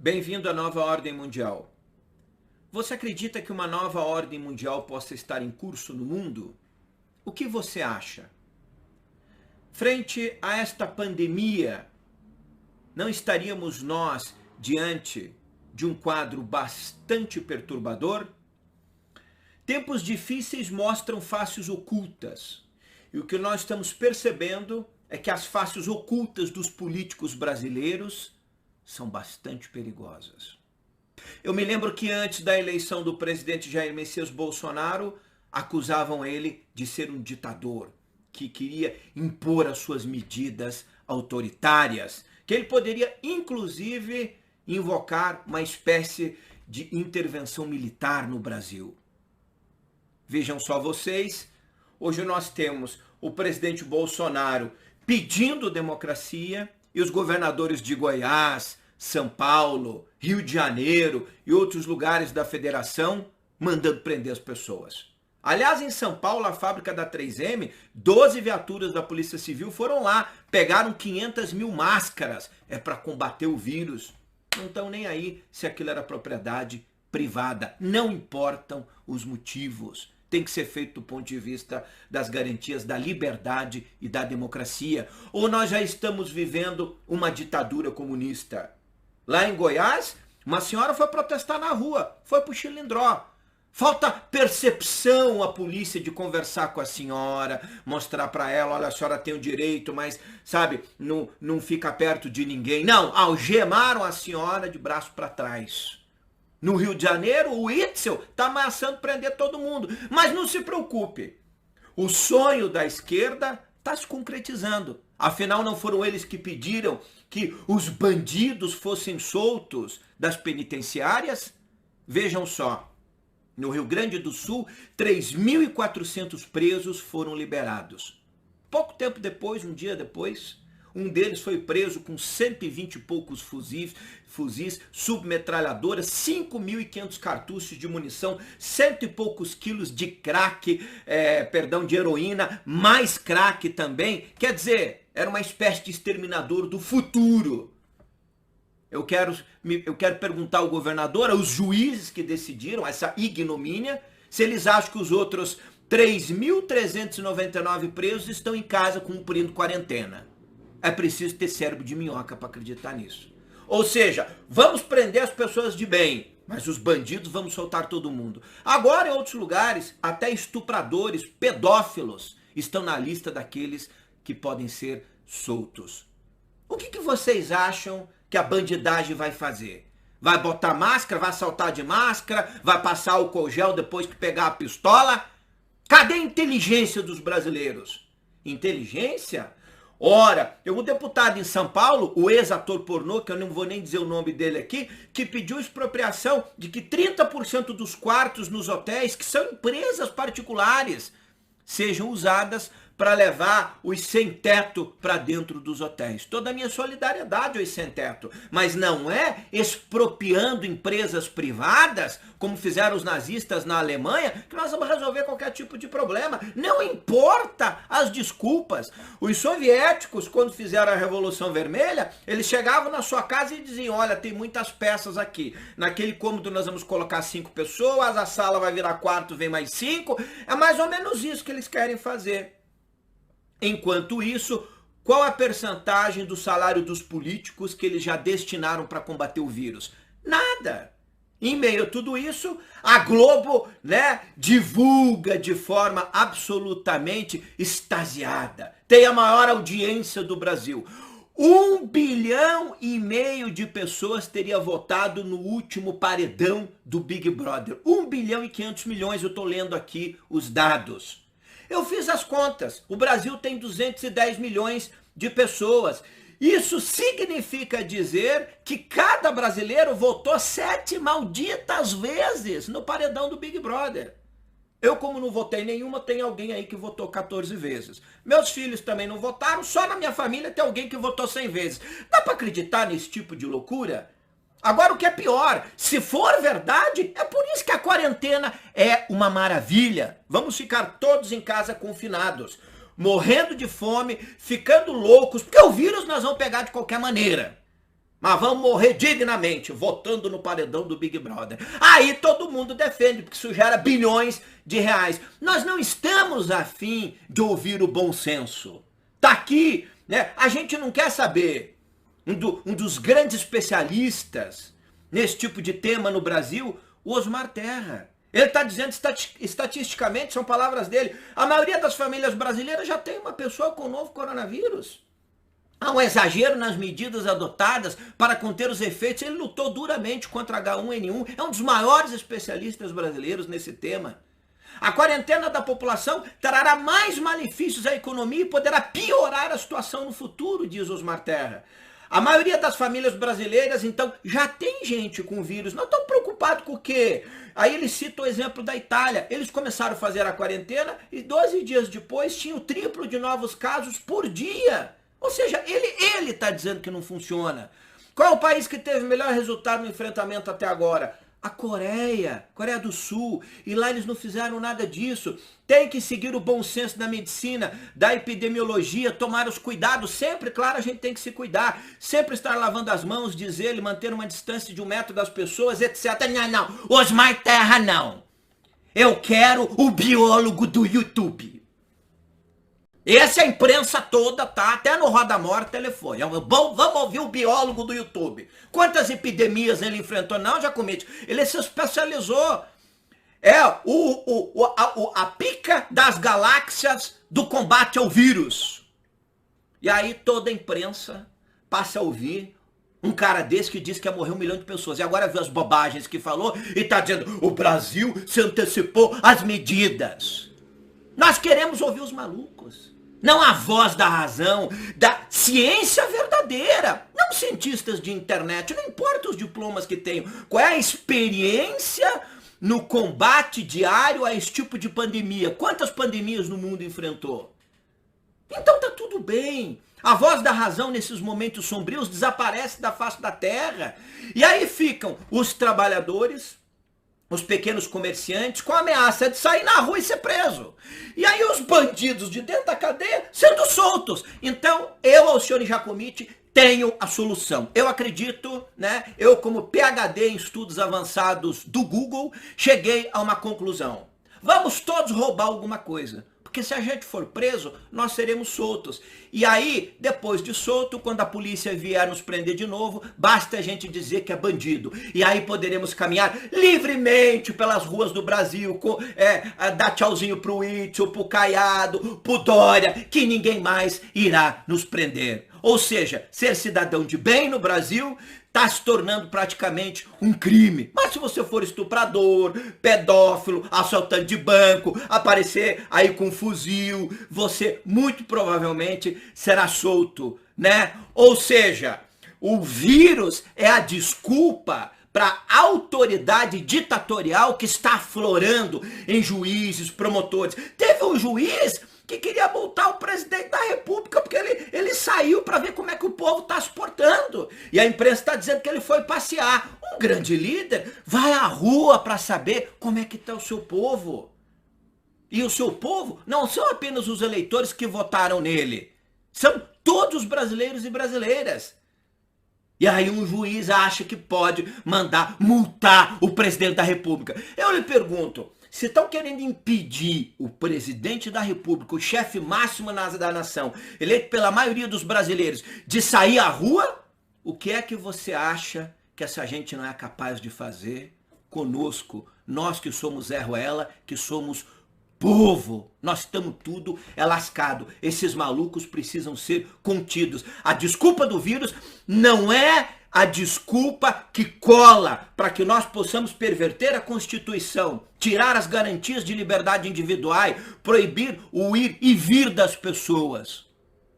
Bem-vindo à nova ordem mundial. Você acredita que uma nova ordem mundial possa estar em curso no mundo? O que você acha? Frente a esta pandemia, não estaríamos nós diante de um quadro bastante perturbador? Tempos difíceis mostram faces ocultas. E o que nós estamos percebendo é que as faces ocultas dos políticos brasileiros são bastante perigosas. Eu me lembro que antes da eleição do presidente Jair Messias Bolsonaro, acusavam ele de ser um ditador, que queria impor as suas medidas autoritárias, que ele poderia, inclusive, invocar uma espécie de intervenção militar no Brasil. Vejam só vocês, hoje nós temos o presidente Bolsonaro pedindo democracia e os governadores de Goiás, São Paulo, Rio de Janeiro e outros lugares da federação mandando prender as pessoas. Aliás, em São Paulo, a fábrica da 3M, 12 viaturas da Polícia Civil foram lá, pegaram 500 mil máscaras. É para combater o vírus. Não estão nem aí se aquilo era propriedade privada. Não importam os motivos. Tem que ser feito do ponto de vista das garantias da liberdade e da democracia. Ou nós já estamos vivendo uma ditadura comunista? Lá em Goiás, uma senhora foi protestar na rua, foi pro Chilindró. Falta percepção à polícia de conversar com a senhora, mostrar para ela, olha, a senhora tem o direito, mas, sabe, não fica perto de ninguém. Não, algemaram a senhora de braço para trás. No Rio de Janeiro, o Itzel está ameaçando prender todo mundo. Mas não se preocupe, o sonho da esquerda está se concretizando. Afinal, não foram eles que pediram que os bandidos fossem soltos das penitenciárias? Vejam só, no Rio Grande do Sul, 3.400 presos foram liberados. Pouco tempo depois, um dia depois, um deles foi preso com 120 e poucos fuzis, submetralhadoras, 5.500 cartuchos de munição, 100 e poucos quilos de crack, de heroína, mais crack também. Quer dizer, era uma espécie de exterminador do futuro. Eu quero perguntar ao governador, aos juízes que decidiram essa ignomínia, se eles acham que os outros 3.399 presos estão em casa cumprindo quarentena. É preciso ter cérebro de minhoca para acreditar nisso. Ou seja, vamos prender as pessoas de bem, mas os bandidos vamos soltar todo mundo. Agora, em outros lugares, até estupradores, pedófilos estão na lista daqueles que podem ser soltos. O que vocês acham que a bandidagem vai fazer? Vai botar máscara, vai assaltar de máscara, vai passar álcool gel depois que pegar a pistola? Cadê a inteligência dos brasileiros? Inteligência? Ora, um deputado em São Paulo, o ex-ator pornô, que eu não vou nem dizer o nome dele aqui, que pediu expropriação de que 30% dos quartos nos hotéis, que são empresas particulares, sejam usadas para levar os sem-teto para dentro dos hotéis. Toda a minha solidariedade aos sem-teto, mas não é expropriando empresas privadas, como fizeram os nazistas na Alemanha, que nós vamos resolver qualquer tipo de problema. Não importa as desculpas. Os soviéticos, quando fizeram a Revolução Vermelha, eles chegavam na sua casa e diziam, olha, tem muitas peças aqui. Naquele cômodo nós vamos colocar 5 pessoas, a sala vai virar quarto, vem mais 5. É mais ou menos isso que eles querem fazer. Enquanto isso, qual a percentagem do salário dos políticos que eles já destinaram para combater o vírus? Nada. Em meio a tudo isso, a Globo, divulga de forma absolutamente extasiada. Tem a maior audiência do Brasil. 1,5 bilhão de pessoas teria votado no último paredão do Big Brother. 1,5 bilhão, eu estou lendo aqui os dados. Eu fiz as contas, o Brasil tem 210 milhões de pessoas. Isso significa dizer que cada brasileiro votou 7 malditas vezes no paredão do Big Brother. Eu, como não votei nenhuma, tem alguém aí que votou 14 vezes. Meus filhos também não votaram, só na minha família tem alguém que votou 100 vezes. Dá para acreditar nesse tipo de loucura? Agora, o que é pior, se for verdade, é por isso que a quarentena é uma maravilha. Vamos ficar todos em casa confinados, morrendo de fome, ficando loucos, porque o vírus nós vamos pegar de qualquer maneira. mas vamos morrer dignamente, votando no paredão do Big Brother. Aí todo mundo defende, porque isso gera bilhões de reais. Nós não estamos afim de ouvir o bom senso. Tá aqui, né? A gente não quer saber. Um dos grandes especialistas nesse tipo de tema no Brasil, o Osmar Terra. Ele está dizendo, estatisticamente, são palavras dele, a maioria das famílias brasileiras já tem uma pessoa com o novo coronavírus. Há um exagero nas medidas adotadas para conter os efeitos. Ele lutou duramente contra H1N1, é um dos maiores especialistas brasileiros nesse tema. A quarentena da população trará mais malefícios à economia e poderá piorar a situação no futuro, diz Osmar Terra. A maioria das famílias brasileiras, então, já tem gente com vírus. Não estão preocupados com o quê? Aí ele cita o exemplo da Itália. Eles começaram a fazer a quarentena e 12 dias depois tinham o triplo de novos casos por dia. Ou seja, ele está dizendo que não funciona. Qual é o país que teve melhor resultado no enfrentamento até agora? A Coreia do Sul, e lá eles não fizeram nada disso. Tem que seguir o bom senso da medicina, da epidemiologia, tomar os cuidados, sempre, claro, a gente tem que se cuidar, sempre estar lavando as mãos, diz ele, manter uma distância de 1 metro das pessoas, etc. Não, Osmar Terra não. Eu quero o biólogo do YouTube. Essa é a imprensa toda, tá? Até no Roda Morta telefone. Bom, vamos ouvir o biólogo do YouTube. Quantas epidemias ele enfrentou? Não, Giacometti. Ele se especializou. É a pica das galáxias do combate ao vírus. E aí toda a imprensa passa a ouvir um cara desse que disse que ia morrer 1 milhão de pessoas. E agora viu as bobagens que falou e tá dizendo o Brasil se antecipou às medidas. Nós queremos ouvir os malucos. Não a voz da razão, da ciência verdadeira. Não cientistas de internet, não importa os diplomas que tenham. Qual é a experiência no combate diário a esse tipo de pandemia? Quantas pandemias no mundo enfrentou? Então tá tudo bem. A voz da razão nesses momentos sombrios desaparece da face da terra. E aí ficam os trabalhadores, os pequenos comerciantes, com a ameaça de sair na rua e ser preso. E aí os bandidos de dentro da cadeia sendo soltos. Então, eu, Alcione Giacometti, tenho a solução. Eu acredito, né? Eu, como PhD em estudos avançados do Google, cheguei a uma conclusão. Vamos todos roubar alguma coisa. Porque se a gente for preso, nós seremos soltos. E aí, depois de solto, quando a polícia vier nos prender de novo, basta a gente dizer que é bandido. E aí poderemos caminhar livremente pelas ruas do Brasil, dar tchauzinho pro Whitson, pro Caiado, pro Dória, que ninguém mais irá nos prender. Ou seja, ser cidadão de bem no Brasil está se tornando praticamente um crime. Mas se você for estuprador, pedófilo, assaltante de banco, aparecer aí com um fuzil, você muito provavelmente será solto, né? Ou seja, o vírus é a desculpa para a autoridade ditatorial que está aflorando em juízes, promotores. Teve um juiz que queria multar o presidente da República porque ele saiu para ver como é que o povo está se portando. E a imprensa está dizendo que ele foi passear. Um grande líder vai à rua para saber como é que está o seu povo. E o seu povo não são apenas os eleitores que votaram nele. São todos os brasileiros e brasileiras. E aí um juiz acha que pode mandar multar o presidente da República. Eu lhe pergunto, se estão querendo impedir o presidente da República, o chefe máximo da nação, eleito pela maioria dos brasileiros, de sair à rua, o que é que você acha que essa gente não é capaz de fazer conosco? Nós que somos Zé Ruela, que somos povo, nós estamos tudo lascado. Esses malucos precisam ser contidos. A desculpa do vírus não é a desculpa que cola para que nós possamos perverter a Constituição, tirar as garantias de liberdade individual, proibir o ir e vir das pessoas.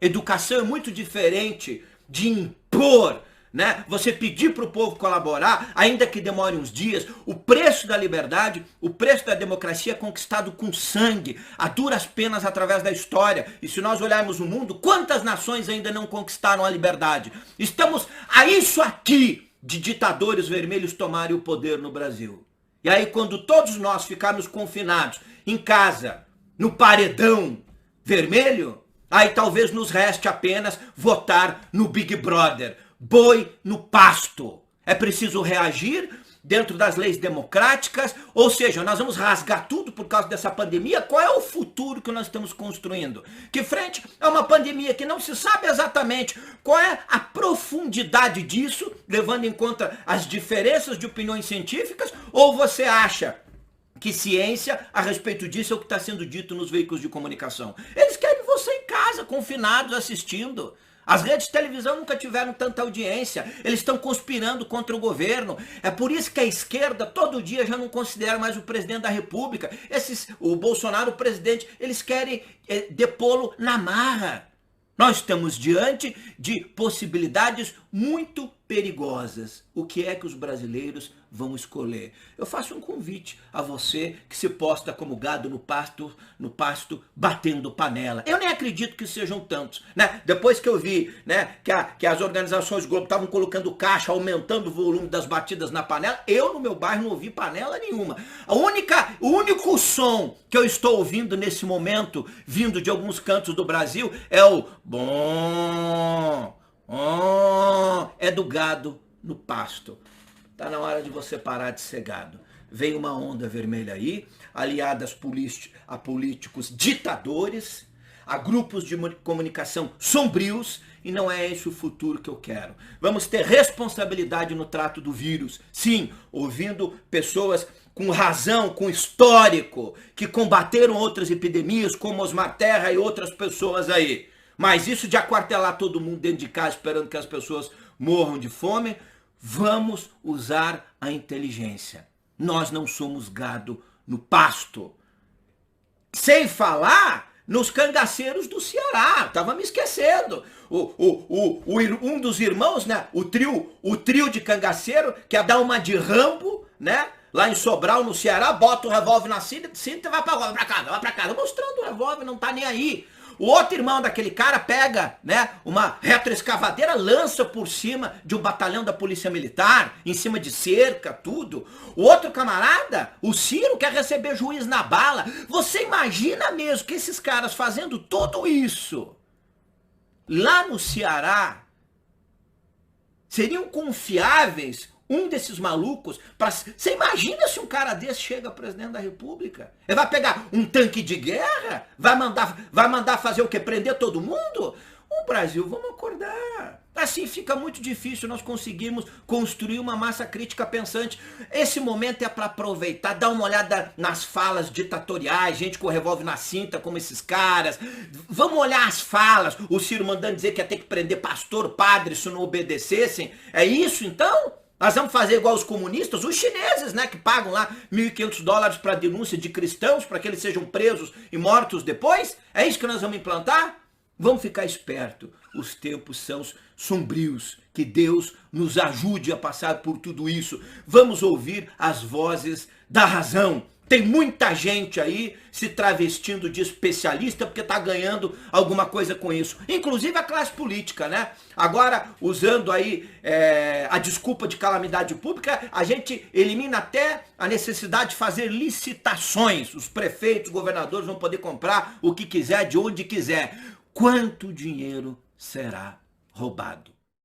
Educação é muito diferente de impor, né? Você pedir para o povo colaborar, ainda que demore uns dias. O preço da liberdade, o preço da democracia é conquistado com sangue, a duras penas através da história. E se nós olharmos o mundo, quantas nações ainda não conquistaram a liberdade? Estamos a isso aqui de ditadores vermelhos tomarem o poder no Brasil. E aí quando todos nós ficarmos confinados em casa, no paredão vermelho, aí talvez nos reste apenas votar no Big Brother. boi no pasto. É preciso reagir dentro das leis democráticas, ou seja, nós vamos rasgar tudo por causa dessa pandemia. Qual é o futuro que nós estamos construindo? Que frente a uma pandemia que não se sabe exatamente qual é a profundidade disso, levando em conta as diferenças de opiniões científicas, ou você acha que ciência a respeito disso é o que está sendo dito nos veículos de comunicação? Eles querem você em casa, confinados, assistindo. As redes de televisão nunca tiveram tanta audiência. Eles estão conspirando contra o governo. É por isso que a esquerda todo dia já não considera mais o presidente da República. O Bolsonaro, o presidente, eles querem depô-lo na marra. Nós estamos diante de possibilidades muito perigosas. O que é que os brasileiros vão escolher? Eu faço um convite a você que se posta como gado no pasto batendo panela. Eu nem acredito que sejam tantos, né? Depois que eu vi, né, que as organizações Globo estavam colocando caixa, aumentando o volume das batidas na panela, eu no meu bairro não ouvi panela nenhuma. O único som que eu estou ouvindo nesse momento, vindo de alguns cantos do Brasil, é o bom, é do gado no pasto. Tá na hora de você parar de ser gado. Vem uma onda vermelha aí, aliada a políticos ditadores, a grupos de comunicação sombrios, e não é esse o futuro que eu quero. Vamos ter responsabilidade no trato do vírus. Sim, ouvindo pessoas com razão, com histórico, que combateram outras epidemias, como Osmar Terra e outras pessoas aí. Mas isso de aquartelar todo mundo dentro de casa esperando que as pessoas morram de fome, vamos usar a inteligência. Nós não somos gado no pasto. Sem falar nos cangaceiros do Ceará. Tava me esquecendo. Um dos irmãos, né? O trio de cangaceiro, quer dar uma de Rambo, né? Lá em Sobral, no Ceará, bota o revólver na cinta e vai pra casa, mostrando o revólver, não tá nem aí. O outro irmão daquele cara pega, né, uma retroescavadeira, lança por cima de um batalhão da Polícia Militar, em cima de cerca, tudo. O outro camarada, o Ciro, quer receber juiz na bala. Você imagina mesmo que esses caras fazendo tudo isso lá no Ceará seriam confiáveis? Um desses malucos, você imagina se um cara desse chega presidente da República? Ele vai pegar um tanque de guerra? Vai mandar fazer o quê? Prender todo mundo? O Brasil, vamos acordar. Assim fica muito difícil nós conseguirmos construir uma massa crítica pensante. Esse momento é para aproveitar, dar uma olhada nas falas ditatoriais, gente com revólver na cinta, como esses caras. Vamos olhar as falas, o Ciro mandando dizer que ia ter que prender pastor, padre, se não obedecessem. É isso então? Nós vamos fazer igual os comunistas, os chineses, né, que pagam lá $1.500 para denúncia de cristãos, para que eles sejam presos e mortos depois? É isso que nós vamos implantar? Vamos ficar esperto. Os tempos são sombrios. Que Deus nos ajude a passar por tudo isso. Vamos ouvir as vozes da razão. Tem muita gente aí se travestindo de especialista porque tá ganhando alguma coisa com isso. Inclusive a classe política, né? Agora, usando aí a desculpa de calamidade pública, a gente elimina até a necessidade de fazer licitações. Os prefeitos, governadores vão poder comprar o que quiser, de onde quiser. Quanto dinheiro será roubado?